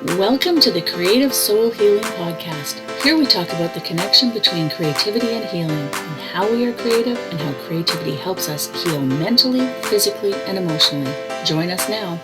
Welcome to the Creative Soul Healing Podcast. Here we talk about the connection between creativity and healing, and how we are creative and how creativity helps us heal mentally, physically, and emotionally. Join us now.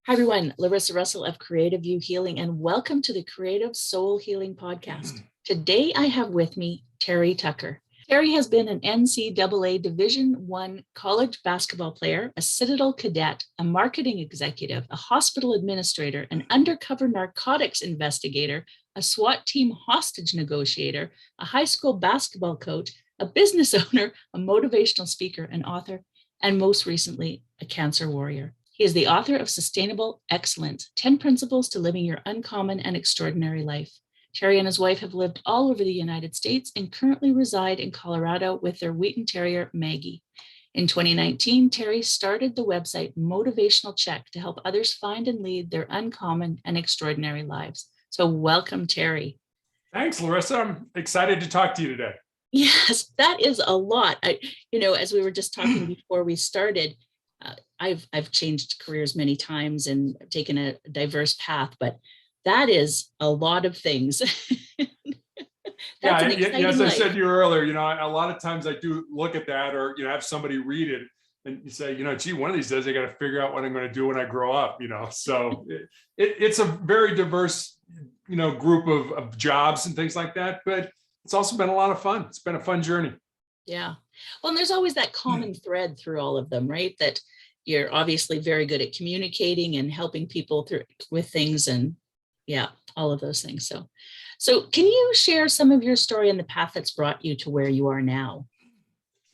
Hi everyone, Larissa Russell of Creative You Healing, and welcome to the Creative Soul Healing Podcast. Today I have with me Terry Tucker. Terry has been an NCAA Division I college basketball player, a Citadel cadet, a marketing executive, a hospital administrator, an undercover narcotics investigator, a SWAT team hostage negotiator, a high school basketball coach, a business owner, a motivational speaker, an author, and most recently, a cancer warrior. He is the author of Sustainable Excellence, 10 Principles to Living Your Uncommon and Extraordinary Life. Terry and his wife have lived all over the United States and currently reside in Colorado with their Wheaten Terrier, Maggie. In 2019, Terry started the website Motivational Check to help others find and lead their uncommon and extraordinary lives. So welcome, Terry. Thanks, Larissa. I'm excited to talk to you today. Yes, that is a lot. As we were just talking before we started, I've changed careers many times and taken a diverse path, but that is a lot of things. As I said to you earlier, a lot of times I do look at that or, have somebody read it and you say, gee, one of these days I got to figure out what I'm going to do when I grow up, so it's a very diverse, group of jobs and things like that, but it's also been a lot of fun. It's been a fun journey. Yeah. Well, and there's always that common thread through all of them, right? That you're obviously very good at communicating and helping people through with things and all of those things. So can you share some of your story and the path that's brought you to where you are now?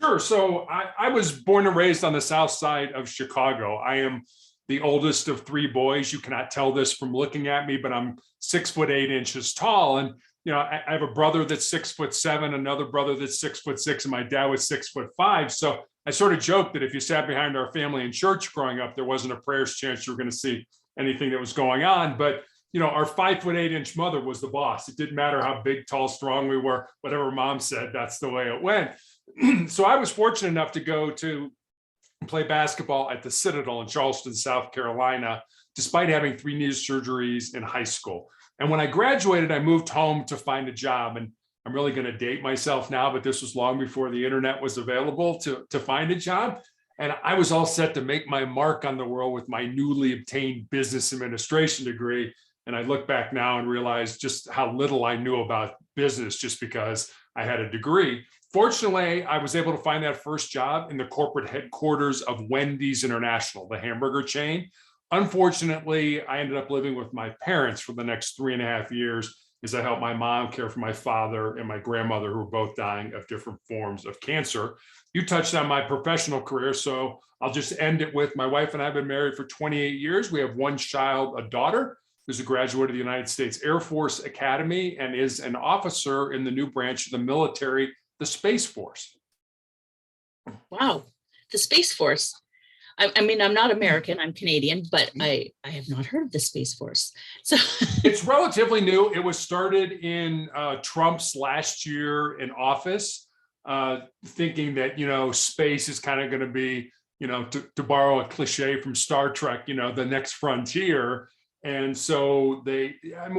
Sure. So I was born and raised on the south side of Chicago. I am the oldest of three boys. You cannot tell this from looking at me, but I'm 6'8" tall. And, I have a brother that's 6'7", another brother that's 6'6", and my dad was 6'5". So I sort of joked that if you sat behind our family in church growing up, there wasn't a prayer's chance you were going to see anything that was going on. But our 5'8" mother was the boss. It didn't matter how big, tall, strong we were, whatever mom said, that's the way it went. So I was fortunate enough to go to play basketball at the Citadel in Charleston, South Carolina, despite having 3 knee surgeries in high school. And when I graduated, I moved home to find a job. And I'm really going to date myself now, but this was long before the internet was available to find a job. And I was all set to make my mark on the world with my newly obtained business administration degree. And I look back now and realize just how little I knew about business just because I had a degree. Fortunately, I was able to find that first job in the corporate headquarters of Wendy's International, the hamburger chain. Unfortunately, I ended up living with my parents for the next 3.5 years as I helped my mom care for my father and my grandmother, who were both dying of different forms of cancer. You touched on my professional career, so I'll just end it with my wife and I have been married for 28 years. We have one child, a daughter, who's a graduate of the United States Air Force Academy and is an officer in the new branch of the military, the Space Force. Wow, the Space Force. I mean, I'm not American, I'm Canadian, but I have not heard of the Space Force. So it's relatively new. It was started in Trump's last year in office, thinking that, space is kind of going to be, to borrow a cliche from Star Trek, the next frontier. And so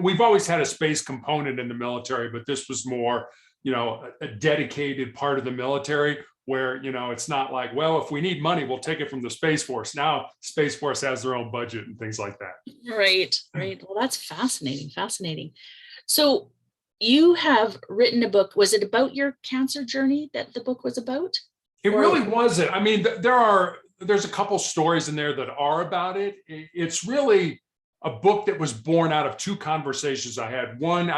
we've always had a space component in the military, but this was more, a dedicated part of the military where, it's not like, well, if we need money, we'll take it from the Space Force. Now, Space Force has their own budget and things like that. Right. Well, that's fascinating. So you have written a book. Was it about your cancer journey that the book was about? It really wasn't. I mean, there's a couple stories in there that are about it. It's really a book that was born out of 2 conversations I had. One,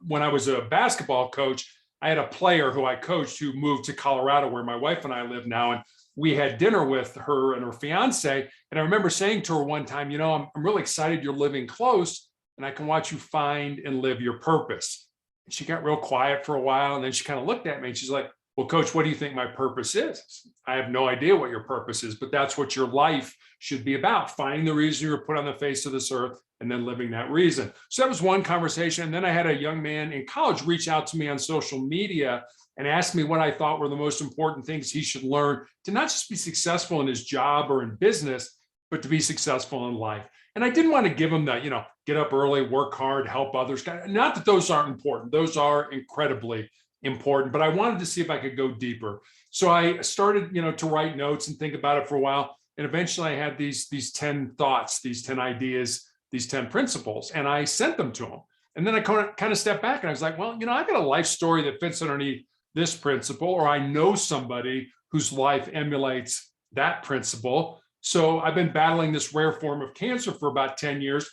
when I was a basketball coach, I had a player who I coached who moved to Colorado, where my wife and I live now. And we had dinner with her and her fiance. And I remember saying to her one time, I'm really excited you're living close and I can watch you find and live your purpose. And she got real quiet for a while. And then she kind of looked at me and she's like, well, Coach, what do you think my purpose is? I have no idea what your purpose is, but that's what your life should be about. Finding the reason you were put on the face of this earth and then living that reason. So that was one conversation. And then I had a young man in college reach out to me on social media and ask me what I thought were the most important things he should learn to not just be successful in his job or in business, but to be successful in life. And I didn't want to give them that, get up early, work hard, help others. Not that those aren't important. Those are incredibly important, but I wanted to see if I could go deeper. So I started, to write notes and think about it for a while. And eventually I had these 10 thoughts, these 10 ideas, these 10 principles, and I sent them to him. And then I kind of stepped back and I was like, well, I got a life story that fits underneath this principle, or I know somebody whose life emulates that principle. So I've been battling this rare form of cancer for about 10 years.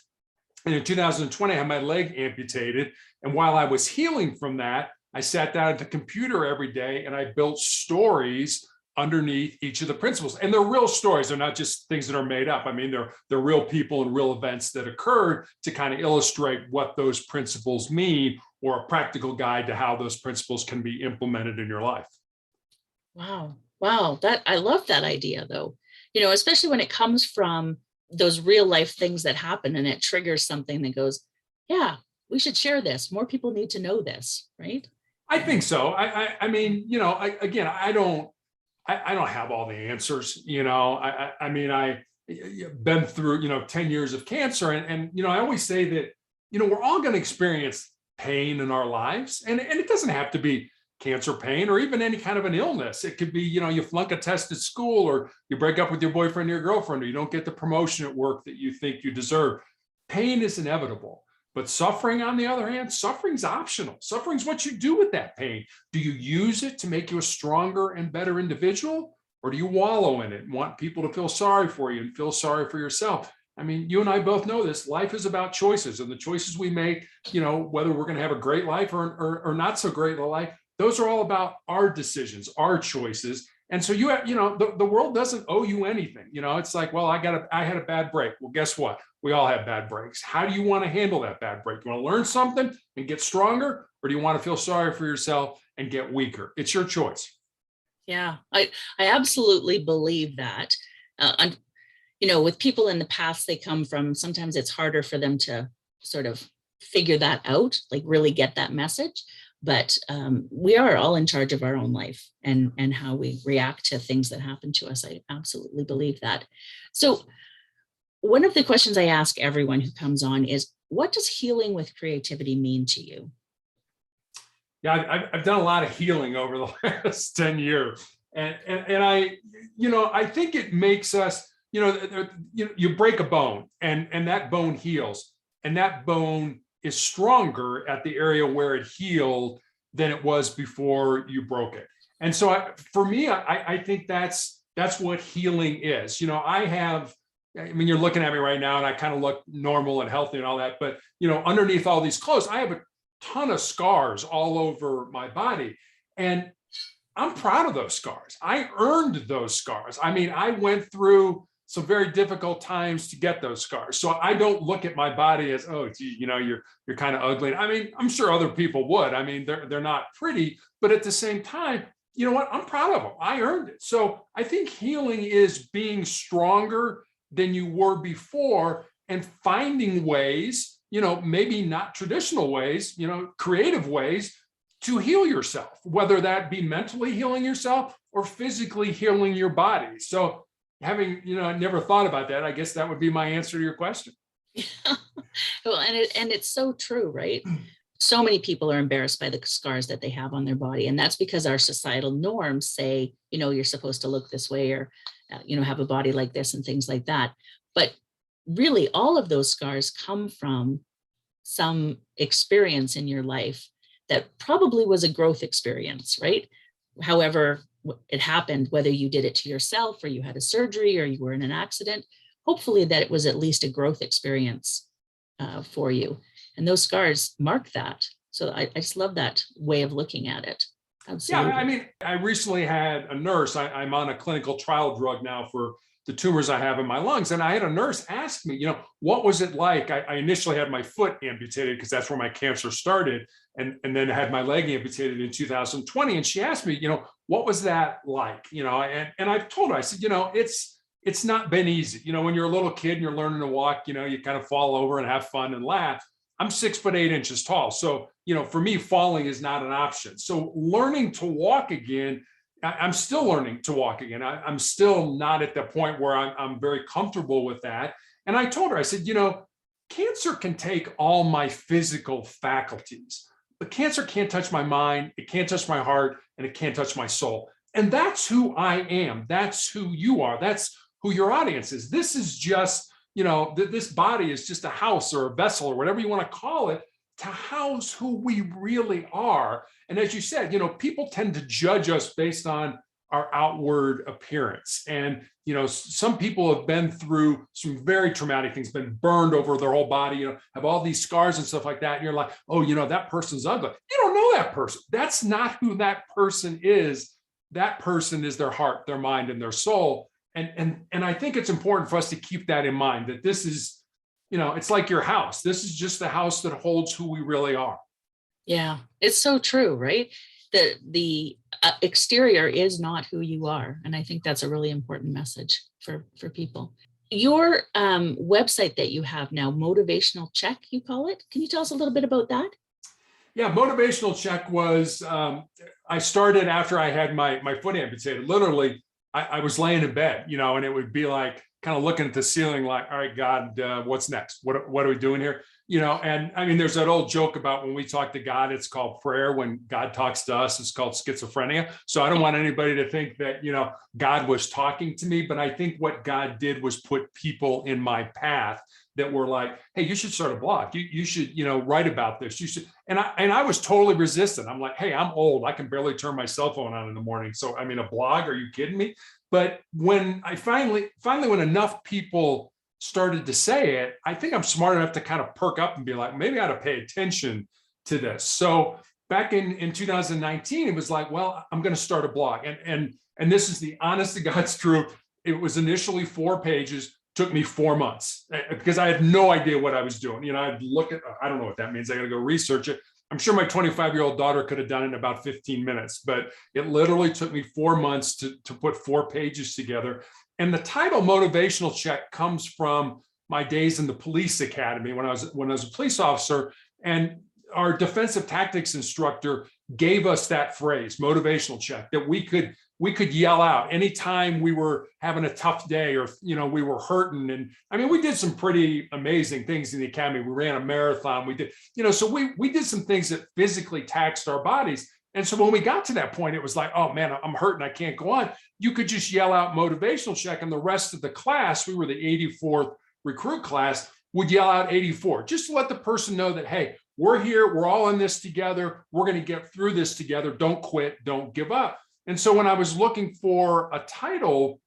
And in 2020, I had my leg amputated. And while I was healing from that, I sat down at the computer every day and I built stories underneath each of the principles. And they're real stories. They're not just things that are made up. I mean, they're real people and real events that occurred to kind of illustrate what those principles mean, or a practical guide to how those principles can be implemented in your life. Wow. Wow. I love that idea though, especially when it comes from those real life things that happen and it triggers something that goes, yeah, we should share this. More people need to know this, right? I think so. I mean, I don't have all the answers. I've been through, 10 years of cancer. And I always say that, we're all going to experience pain in our lives. And it doesn't have to be cancer pain or even any kind of an illness. It could be, you flunk a test at school, or you break up with your boyfriend or your girlfriend, or you don't get the promotion at work that you think you deserve. Pain is inevitable. But suffering, on the other hand, suffering's optional. Suffering's what you do with that pain. Do you use it to make you a stronger and better individual? Or do you wallow in it and want people to feel sorry for you and feel sorry for yourself? I mean, you and I both know this. Life is about choices, and the choices we make, whether we're going to have a great life or not so great a life, those are all about our decisions, our choices. And so the world doesn't owe you anything. It's like, well, I had a bad break. Well, guess what? We all have bad breaks. How do you want to handle that bad break? Do you want to learn something and get stronger, or do you want to feel sorry for yourself and get weaker? It's your choice. Yeah, I absolutely believe that. With people in the past they come from, sometimes it's harder for them to sort of figure that out, like really get that message. But we are all in charge of our own life and how we react to things that happen to us. I absolutely believe that. So one of the questions I ask everyone who comes on is, what does healing with creativity mean to you? Yeah, I've done a lot of healing over the last 10 years. And I think it makes us, you break a bone and that bone heals, and that bone is stronger at the area where it healed than it was before you broke it. And so for me, I think that's what healing is. You're looking at me right now and I kind of look normal and healthy and all that, but underneath all these clothes, I have a ton of scars all over my body. And I'm proud of those scars. I earned those scars. I mean, I went through some very difficult times to get those scars. So I don't look at my body as, oh, gee, you're kind of ugly. I mean, I'm sure other people would. I mean, they're not pretty, but at the same time, you know what? I'm proud of them. I earned it. So I think healing is being stronger than you were before and finding ways, maybe not traditional ways, creative ways to heal yourself, whether that be mentally healing yourself or physically healing your body. So having, never thought about that, I guess that would be my answer to your question. Well, and it's so true, right? So many people are embarrassed by the scars that they have on their body. And that's because our societal norms say, you're supposed to look this way, or, have a body like this and things like that. But really, all of those scars come from some experience in your life that probably was a growth experience, right? However it happened, whether you did it to yourself or you had a surgery or you were in an accident, hopefully that it was at least a growth experience for you. And those scars mark that. So I just love that way of looking at it. Absolutely. Yeah, I mean, I recently had a nurse, I'm on a clinical trial drug now for the tumors I have in my lungs. And I had a nurse ask me, what was it like? I initially had my foot amputated because that's where my cancer started. And then I had my leg amputated in 2020. And she asked me, what was that like? And I told her, I said, it's not been easy. When you're a little kid and you're learning to walk, you kind of fall over and have fun and laugh. I'm 6'8" tall. So, for me, falling is not an option. So learning to walk again, I'm still learning to walk again. I'm still not at the point where I'm very comfortable with that. And I told her, I said, cancer can take all my physical faculties, but cancer can't touch my mind, it can't touch my heart, and it can't touch my soul. And that's who I am. That's who you are. That's who your audience is. This is just, this body is just a house or a vessel or whatever you want to call it to house who we really are. And as you said, people tend to judge us based on our outward appearance. And, some people have been through some very traumatic things, been burned over their whole body, have all these scars and stuff like that. And you're like, oh, that person's ugly. You don't know that person. That's not who that person is. That person is their heart, their mind, and their soul. And I think it's important for us to keep that in mind, that this is, it's like your house. This is just the house that holds who we really are. Yeah, it's so true, right? The exterior is not who you are. And I think that's a really important message for people. Your website that you have now, Motivational Check, you call it. Can you tell us a little bit about that? Yeah, Motivational Check was, I started after I had my foot amputated. Literally, I was laying in bed, and it would be like kind of looking at the ceiling like, all right, God, what's next? What are we doing here? And I mean, there's that old joke about when we talk to God, it's called prayer. When God talks to us, it's called schizophrenia. So I don't want anybody to think that, God was talking to me, but I think what God did was put people in my path that were like, hey, you should start a blog. You should, write about this. You should. And I was totally resistant. I'm like, hey, I'm old. I can barely turn my cell phone on in the morning. So, I mean, a blog, are you kidding me? But when I finally, when enough people started to say it, I think I'm smart enough to kind of perk up and be like, maybe I ought to pay attention to this. So back in 2019, it was like, well, I'm going to start a blog. And this is the honest to God's truth. It was initially 4 pages, took me 4 months because I had no idea what I was doing. I'd look at, I don't know what that means. I got to go research it. I'm sure my 25-year-old daughter could have done it in about 15 minutes, but it literally took me 4 months to put 4 pages together. And the title Motivational Check comes from my days in the police academy when I was a police officer, and our defensive tactics instructor gave us that phrase, motivational check, that we could yell out anytime we were having a tough day or, we were hurting. And I mean, we did some pretty amazing things in the academy. We ran a marathon. We did, so we did some things that physically taxed our bodies. And so when we got to that point, it was like, oh man, I'm hurting. I can't go on. You could just yell out motivational check, and the rest of the class, we were the 84th recruit class, would yell out 84, just to let the person know that, hey, we're here. We're all in this together. We're going to get through this together. Don't quit. Don't give up. And so when I was looking for a title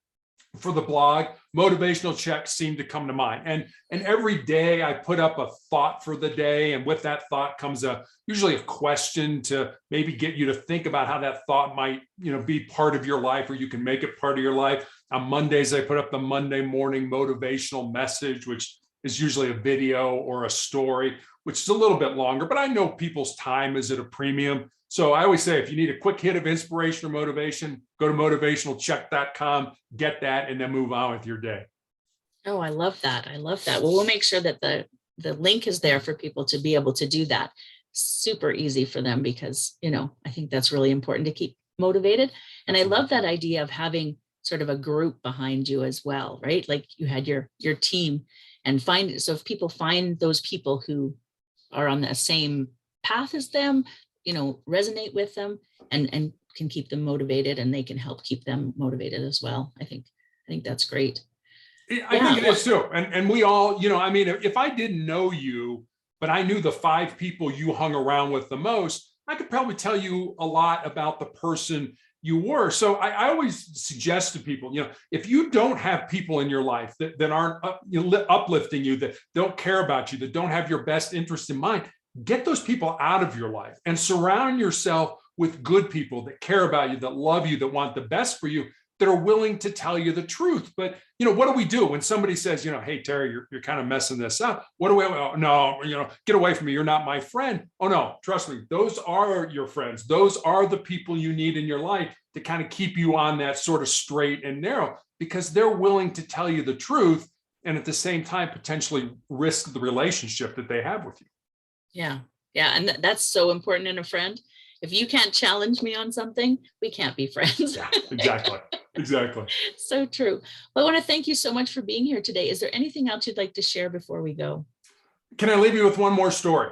for the blog, Motivational Check seemed to come to mind. And every day I put up a thought for the day. And with that thought comes usually a question to maybe get you to think about how that thought might, be part of your life, or you can make it part of your life. On Mondays, I put up the Monday morning motivational message, which is usually a video or a story, which is a little bit longer, but I know people's time is at a premium. So I always say, if you need a quick hit of inspiration or motivation, go to motivationalcheck.com, get that, and then move on with your day. Oh, I love that. I love that. Well, we'll make sure that the link is there for people to be able to do that. Super easy for them because, I think that's really important to keep motivated. And I love that idea of having sort of a group behind you as well, right? Like you had your team and so if people find those people who are on the same path as them, resonate with them and can keep them motivated, and they can help keep them motivated as well. I think that's great. I think it is too. And we all, if I didn't know you, but I knew the 5 people you hung around with the most, I could probably tell you a lot about the person you were. So I always suggest to people, if you don't have people in your life that aren't uplifting you, that don't care about you, that don't have your best interest in mind, get those people out of your life and surround yourself with good people that care about you, that love you, that want the best for you, that are willing to tell you the truth. But, what do we do when somebody says, hey, Terry, you're kind of messing this up? What do we, oh, no, get away from me. You're not my friend. Oh no, trust me. Those are your friends. Those are the people you need in your life to kind of keep you on that sort of straight and narrow, because they're willing to tell you the truth and at the same time, potentially risk the relationship that they have with you. Yeah. Yeah. And that's so important in a friend. If you can't challenge me on something, we can't be friends. Yeah, exactly. Exactly. So true. Well, I want to thank you so much for being here today. Is there anything else you'd like to share before we go? Can I leave you with one more story,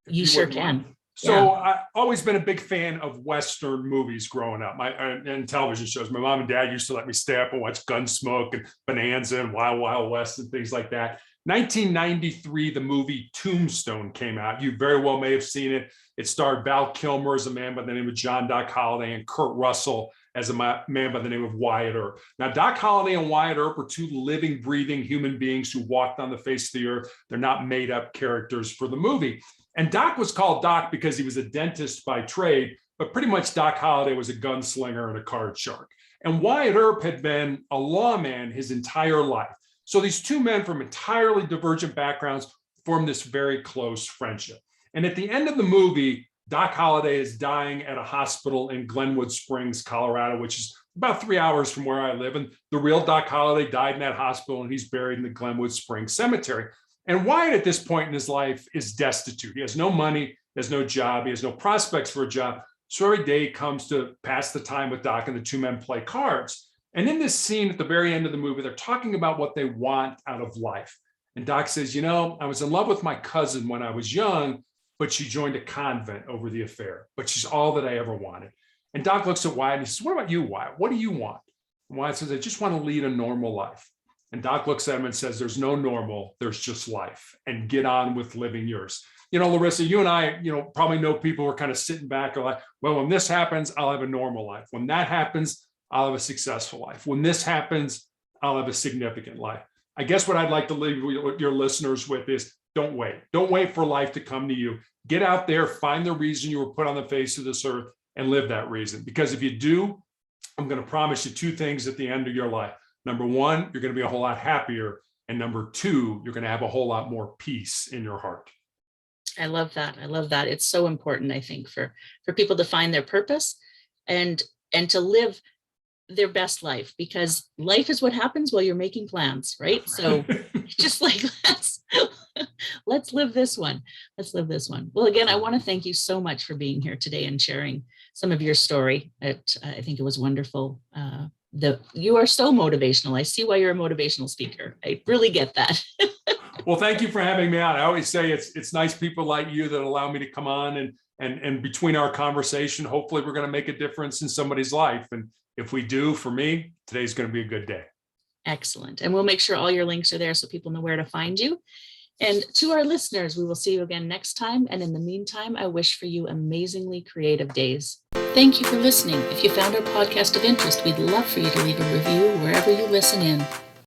if You you sure wouldn't mind? can. So Yeah. I've always been a big fan of Western movies growing up, and television shows. My mom and dad used to let me stay up and watch Gunsmoke and Bonanza and Wild Wild West and things like that. 1993, the movie Tombstone came out. You very well may have seen it. It starred Val Kilmer as a man by the name of John Doc Holliday and Kurt Russell as a man by the name of Wyatt Earp. Now, Doc Holliday and Wyatt Earp are two living, breathing human beings who walked on the face of the earth. They're not made up characters for the movie. And Doc was called Doc because he was a dentist by trade, but pretty much Doc Holliday was a gunslinger and a card shark. And Wyatt Earp had been a lawman his entire life. So these two men from entirely divergent backgrounds formed this very close friendship. And at the end of the movie, Doc Holliday is dying at a hospital in Glenwood Springs, Colorado, which is about 3 hours from where I live. And the real Doc Holliday died in that hospital, and he's buried in the Glenwood Springs Cemetery. And Wyatt, at this point in his life, is destitute. He has no money, he has no job, he has no prospects for a job. So every day he comes to pass the time with Doc, and the two men play cards. And in this scene at the very end of the movie, they're talking about what they want out of life. And Doc says, you know, I was in love with my cousin when I was young, but she joined a convent over the affair. But she's all that I ever wanted. And Doc looks at Wyatt and he says, what about you, Wyatt? What do you want? And Wyatt says, I just want to lead a normal life. And Doc looks at him and says, there's no normal, there's just life, and get on with living yours. You know, Larissa, you and I, probably know people who are kind of sitting back and like, well, when this happens, I'll have a normal life. When that happens, I'll have a successful life. When this happens, I'll have a significant life. I guess what I'd like to leave your listeners with is don't wait. Don't wait for life to come to you. Get out there, find the reason you were put on the face of this earth, and live that reason. Because if you do, I'm going to promise you two things at the end of your life. Number one, you're going to be a whole lot happier. And number two, you're going to have a whole lot more peace in your heart. I love that. I love that. It's so important, I think, for people to find their purpose and to live their best life, because life is what happens while you're making plans, right? So just like let's live this one. Let's live this one. Well, again, I want to thank you so much for being here today and sharing some of your story. I think it was wonderful. You are so motivational. I see why you're a motivational speaker. I really get that. Well, thank you for having me on. I always say it's nice people like you that allow me to come on, and between our conversation, hopefully we're going to make a difference in somebody's life. And if we do, for me, today's going to be a good day. Excellent. And we'll make sure all your links are there so people know where to find you. And to our listeners, we will see you again next time. And in the meantime, I wish for you amazingly creative days. Thank you for listening. If you found our podcast of interest, we'd love for you to leave a review wherever you listen in.